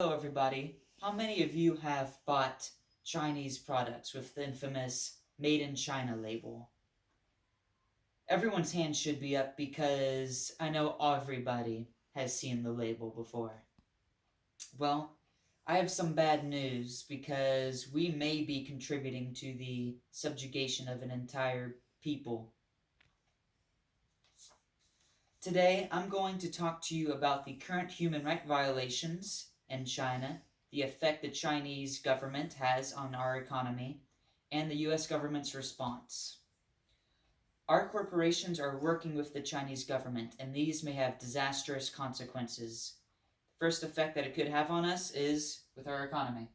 Hello everybody. How many of you have bought Chinese products with the infamous Made in China label? Everyone's hand should be up because I know everybody has seen the label before. Well, I have some bad news because we may be contributing to the subjugation of an entire people. Today, I'm going to talk to you about the current human rights violations in China, the effect the Chinese government has on our economy, and the US government's response. Our corporations are working with the Chinese government, and these may have disastrous consequences. The first effect that it could have on us is with our economy.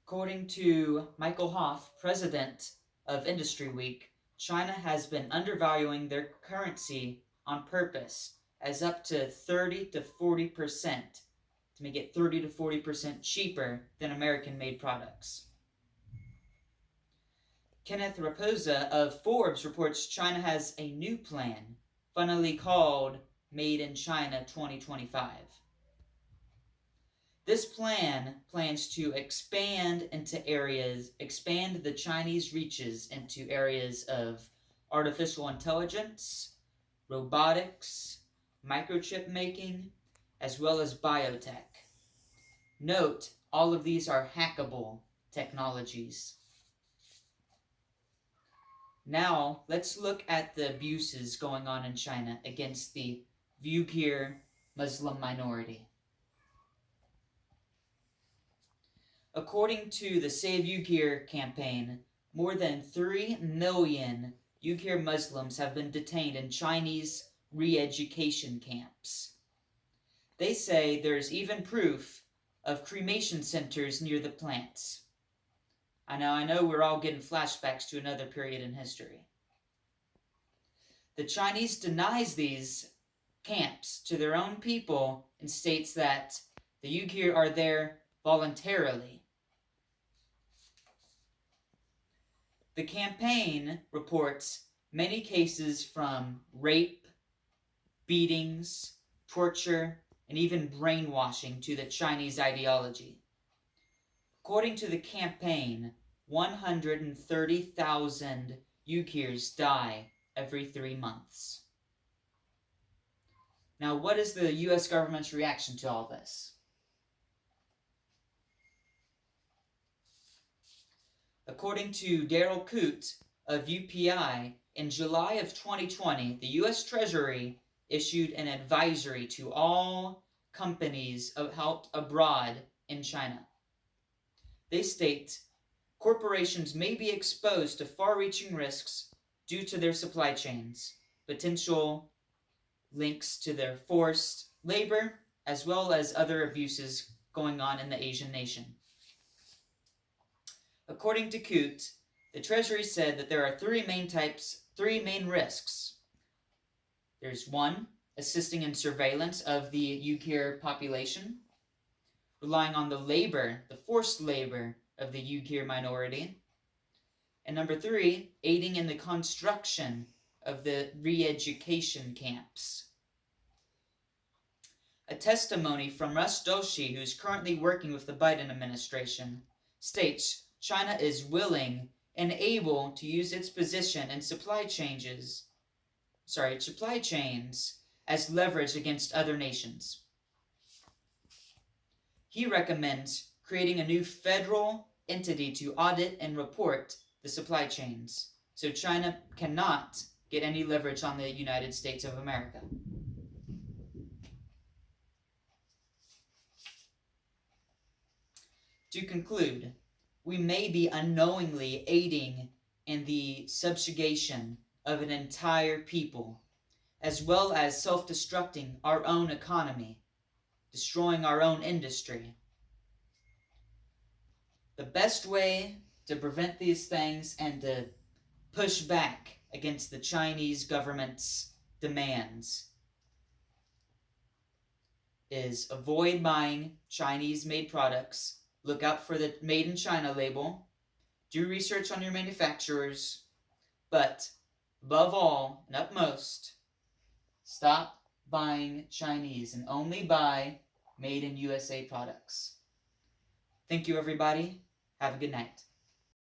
According to Michael Hoff, president of Industry Week, China has been undervaluing their currency on purpose as up to 30 to 40% to make it 30 to 40% cheaper than American-made products. Kenneth Raposa of Forbes reports China has a new plan, funnily called Made in China 2025. This plan plans to expand the Chinese reaches into areas of artificial intelligence, robotics, microchip making, as well as biotech. Note, all of these are hackable technologies. Now, let's look at the abuses going on in China against the Uyghur Muslim minority. According to the Save Uyghur campaign, more than 3 million Uyghur Muslims have been detained in Chinese re-education camps. They say there's even proof of cremation centers near the plants. I know we're all getting flashbacks to another period in history. The Chinese denies these camps to their own people and states that the Uyghur are there voluntarily. The campaign reports many cases from rape, beatings, torture, and even brainwashing to the Chinese ideology. According to the campaign, 130,000 Uyghurs die every 3 months. Now, what is the US government's reaction to all this? According to Daryl Coote of UPI, in July of 2020, the US Treasury issued an advisory to all companies held abroad in China. They state, corporations may be exposed to far-reaching risks due to their supply chains, potential links to their forced labor, as well as other abuses going on in the Asian nation. According to Coote, the Treasury said that there are three main risks. There's 1, assisting in surveillance of the Uyghur population, relying on the forced labor of the Uyghur minority, and number 3, aiding in the construction of the re-education camps. A testimony from Russ Doshi, who's currently working with the Biden administration, states China is willing and able to use its position in supply chains as leverage against other nations. He recommends creating a new federal entity to audit and report the supply chains, so China cannot get any leverage on the United States of America. To conclude, we may be unknowingly aiding in the subjugation of an entire people, as well as self-destructing our own economy, destroying our own industry. The best way to prevent these things and to push back against the Chinese government's demands is avoid buying Chinese-made products. Look out for the Made in China label. Do research on your manufacturers. But above all and utmost, stop buying Chinese and only buy made in USA products. Thank you, everybody. Have a good night.